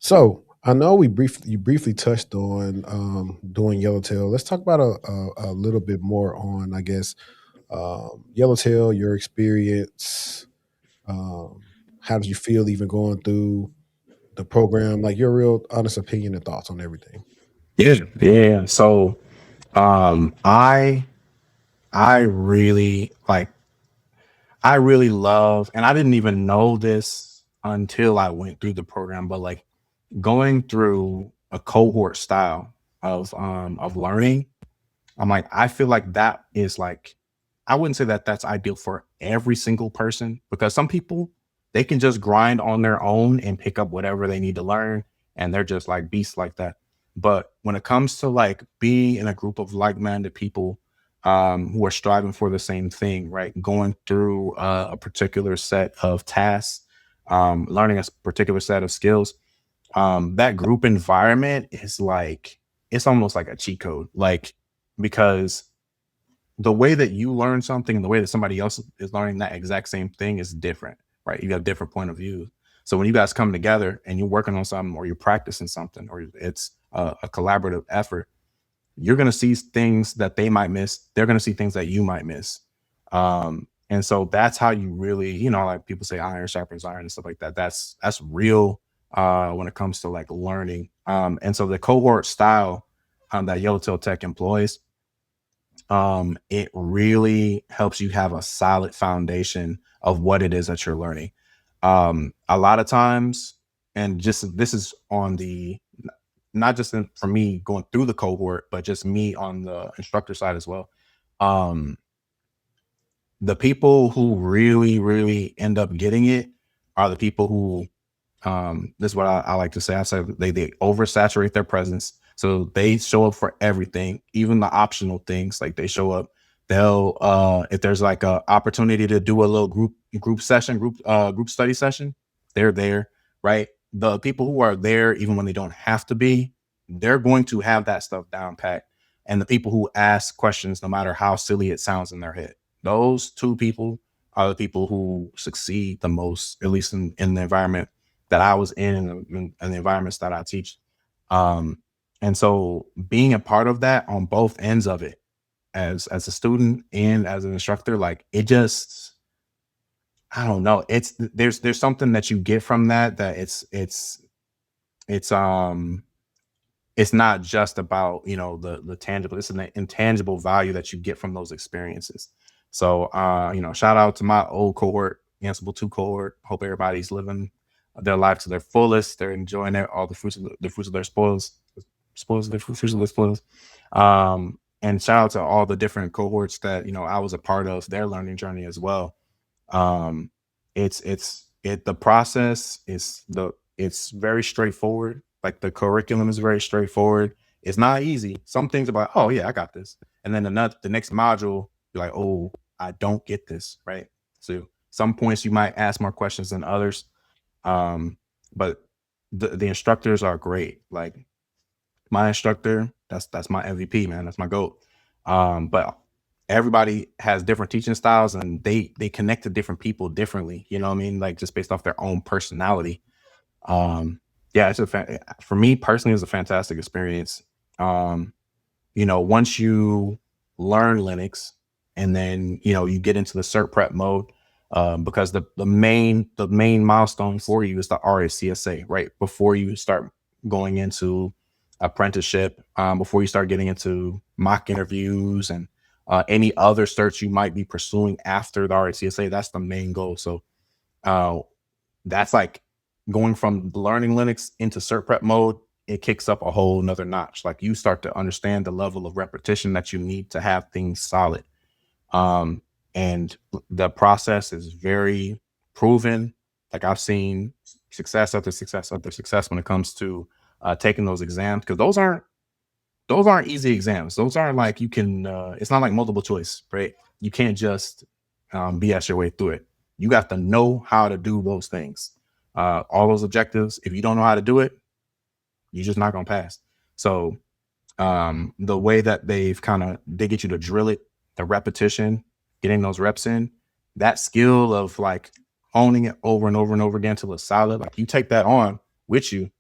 So I know you briefly touched on doing Yellowtail. Let's talk about a little bit more on, I guess, Yellowtail, your experience. Um, how did you feel even going through the program? Like your real honest opinion and thoughts on everything. Yeah, yeah. So, um, I I really like I really love, and I didn't even know this until I went through the program, but like going through a cohort style of learning, I'm like, I feel like that is like, I wouldn't say that that's ideal for every single person because some people they can just grind on their own and pick up whatever they need to learn, and they're just like beasts like that. But when it comes to like being in a group of like-minded people who are striving for the same thing, right? Going through a particular set of tasks, learning a particular set of skills, that group environment is like it's almost like a cheat code, like because the way that you learn something and the way that somebody else is learning that exact same thing is different, right? You have different point of views. So when you guys come together and you're working on something or you're practicing something or it's a collaborative effort, you're going to see things that they might miss. They're going to see things that you might miss. And so that's how you really, like people say iron sharpens iron and stuff like that. That's real when it comes to like learning. And so the cohort style that Yellowtail Tech employs, it really helps you have a solid foundation of what it is that you're learning. A lot of times, and just this is on the not just for me going through the cohort, but just me on the instructor side as well. Um, the people who really, really end up getting it are the people who this is what I like to say. I say they oversaturate their presence. So they show up for everything, even the optional things. Like they show up. They'll if there's like a opportunity to do a little group study session, they're there, right? The people who are there, even when they don't have to be, they're going to have that stuff down pat. And the people who ask questions, no matter how silly it sounds in their head, those two people are the people who succeed the most, at least in the environment that I was in the environments that I teach. Um, and so being a part of that on both ends of it, as a student and as an instructor, like it just I don't know. There's something that you get from that it's it's not just about the tangible, it's an intangible value that you get from those experiences. So shout out to my old cohort, Ansible 2 cohort. Hope everybody's living their life to their fullest. They're enjoying all the fruits of the fruits of their spoils of their fruits of their spoils. And shout out to all the different cohorts that I was a part of their learning journey as well. um the process is it's very straightforward. Like the curriculum is very straightforward. It's not easy. Some things about, oh yeah, I got this, and then the next module you're like, oh, I don't get this, right? So some points you might ask more questions than others. Um but the instructors are great. Like my instructor, that's my MVP, man. That's my goat. But everybody has different teaching styles, and they connect to different people differently. You know what I mean? Like just based off their own personality. Um, yeah, for me personally, it's a fantastic experience. Um, once you learn Linux, and then you get into the cert prep mode, because the main milestone for you is the RACSA, right? Before you start going into apprenticeship, before you start getting into mock interviews and any other certs you might be pursuing after the RACSA, that's the main goal. So uh, that's like going from learning Linux into cert prep mode. It kicks up a whole nother notch. Like you start to understand the level of repetition that you need to have things solid. Um, and the process is very proven. Like I've seen success after success after success when it comes to taking those exams, because those aren't easy exams. Those aren't like you can. It's not like multiple choice, right? You can't just BS your way through it. You got to know how to do those things. All those objectives. If you don't know how to do it, you're just not gonna pass. So the way that they get you to drill it, the repetition, getting those reps in, that skill of like owning it over and over and over again till it's solid. Like you take that on with you,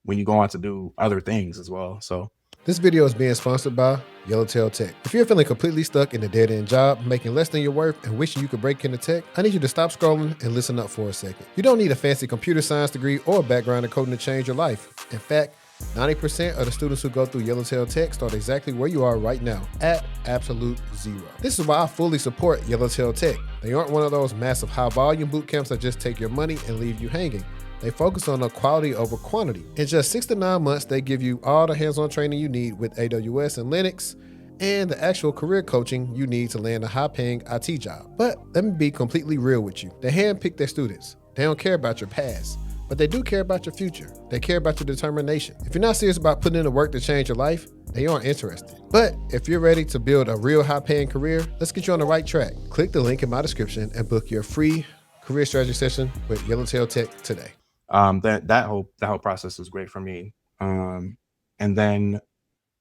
when you go on to do other things as well. So This video is being sponsored by YellowTail Tech. If you're feeling completely stuck in a dead-end job, making less than your worth, and wishing you could break into tech, I need you to stop scrolling and listen up for a second. You don't need a fancy computer science degree or a background in coding to change your life. In fact, 90% of the students who go through YellowTail Tech start exactly where you are right now, at absolute zero. This is why I fully support YellowTail Tech. They aren't one of those massive high-volume boot camps that just take your money and leave you hanging. They focus on the quality over quantity. In just 6 to 9 months, they give you all the hands-on training you need with AWS and Linux, and the actual career coaching you need to land a high-paying IT job. But let me be completely real with you. They handpick their students. They don't care about your past, but they do care about your future. They care about your determination. If you're not serious about putting in the work to change your life, they aren't interested. But if you're ready to build a real high-paying career, let's get you on the right track. Click the link in my description and book your free career strategy session with YellowTail Tech today. that whole process was great for me. And then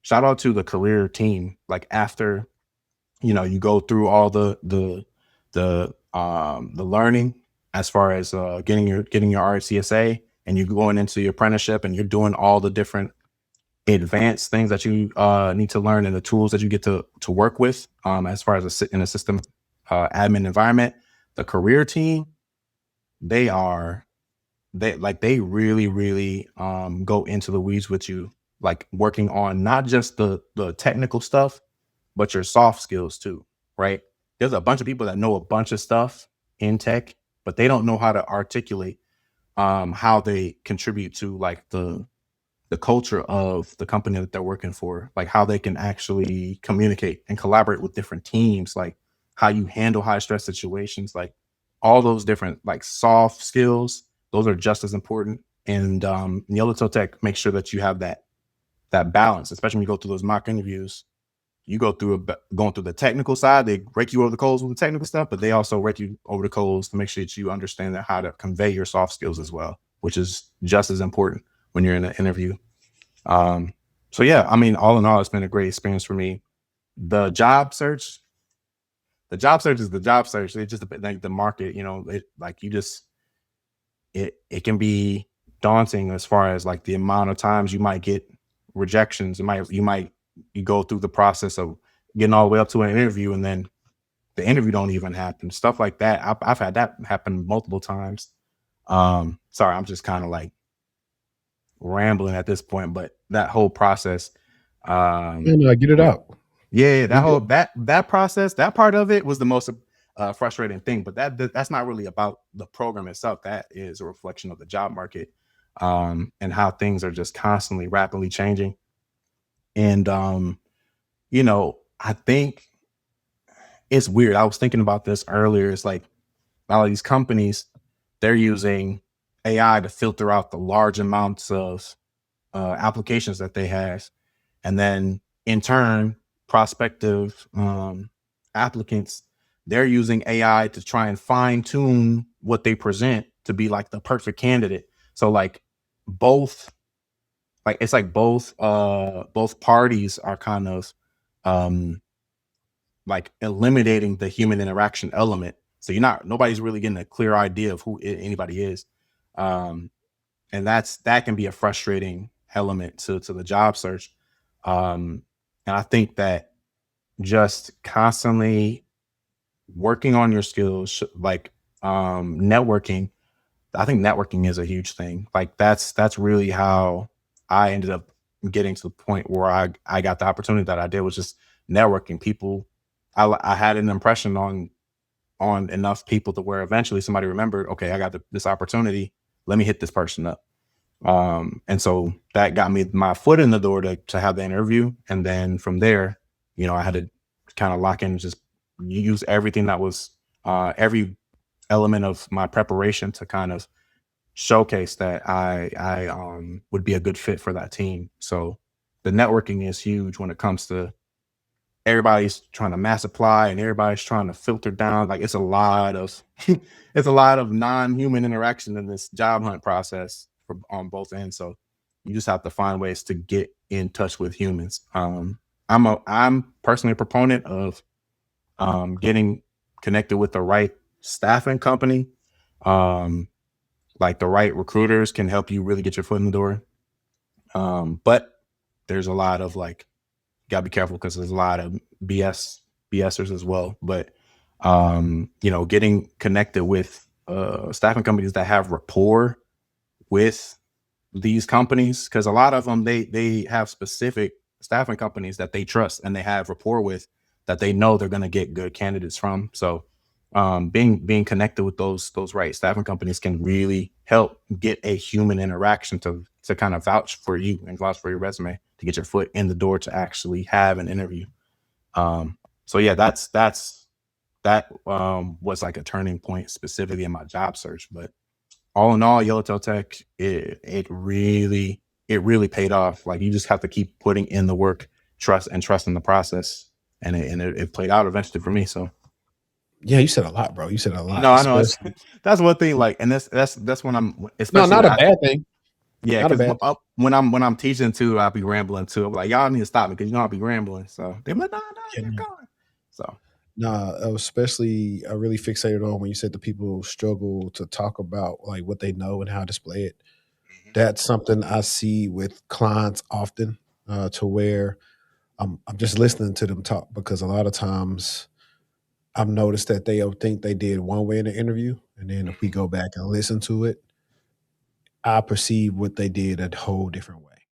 shout out to the career team. Like after, you go through all the learning as far as getting your RCSA, and you're going into your apprenticeship, and you're doing all the different advanced things that you need to learn, and the tools that you get to work with as far as in a system admin environment. The career team, they really go into the weeds with you, like working on not just the technical stuff, but your soft skills too, right? There's a bunch of people that know a bunch of stuff in tech, but they don't know how to articulate how they contribute to like the culture of the company that they're working for, like how they can actually communicate and collaborate with different teams, like how you handle high stress situations, like all those different like soft skills. Those are just as important. And YellowTail Tech makes sure that you have that balance, especially when you go through those mock interviews. You go through going through the technical side, they rake you over the coals with the technical stuff, but they also rake you over the coals to make sure that you understand how to convey your soft skills as well, which is just as important when you're in an interview. So yeah, I mean, all in all, it's been a great experience for me. The job search is the job search. It just like the market, it can be daunting as far as like the amount of times you might get rejections. You go through the process of getting all the way up to an interview, and then the interview don't even happen. Stuff like that. I've had that happen multiple times. Sorry, I'm just kind of like rambling at this point, but that whole process, Get it out. yeah, that process, that part of it was the most frustrating thing. But that's not really about the program itself. That is a reflection of the job market, and how things are just constantly rapidly changing. And I think it's weird. I was thinking about this earlier. It's like a lot of these companies, they're using AI to filter out the large amounts of applications that they have, and then in turn, prospective applicants, they're using AI to try and fine tune what they present to be like the perfect candidate. So like both, like it's like both parties are kind of like eliminating the human interaction element. So nobody's really getting a clear idea of who anybody is. And that can be a frustrating element to the job search. And I think that just constantly working on your skills, like networking, I think networking is a huge thing. Like that's really how I ended up getting to the point where I got the opportunity that I did, was just networking people. I had an impression on enough people to where eventually somebody remembered, okay, I got this opportunity. Let me hit this person up. And so that got me my foot in the door to have the interview. And then from there, I had to kind of lock in and just use everything that was every element of my preparation to kind of showcase that I would be a good fit for that team. So the networking is huge when it comes to everybody's trying to mass apply and everybody's trying to filter down. Like it's a lot of it's a lot of non-human interaction in this job hunt process on both ends. So you just have to find ways to get in touch with humans. I'm personally a proponent of getting connected with the right staffing company. Like the right recruiters can help you really get your foot in the door. But there's a lot of like, gotta be careful because there's a lot of BSers as well. But getting connected with staffing companies that have rapport with these companies, because a lot of them they have specific staffing companies that they trust and they have rapport with, that they know they're going to get good candidates from. So being connected with those right staffing companies can really help get a human interaction to kind of vouch for you and vouch for your resume, to get your foot in the door to actually have an interview. So yeah, that was like a turning point specifically in my job search. But all in all, YellowTail Tech, it really paid off. Like, you just have to keep putting in the work, trust in the process, and it played out eventually for me. So Yeah, you said a lot, bro. You said a lot, no, I know especially. that's one thing. Like, and that's when I'm, No, especially not when a bad thing. yeah, Not a because bad thing. when I'm teaching too, I'll be rambling too. I'm like, y'all need to stop me because I'll be rambling. So they're like, no, Yeah, you're going. So nah, especially I really fixated on when you said the people struggle to talk about like what they know and how to display it. That's something I see with clients often, to where I'm just listening to them talk, because a lot of times I've noticed that they'll think they did one way in the interview, and then if we go back and listen to it, I perceive what they did a whole different way.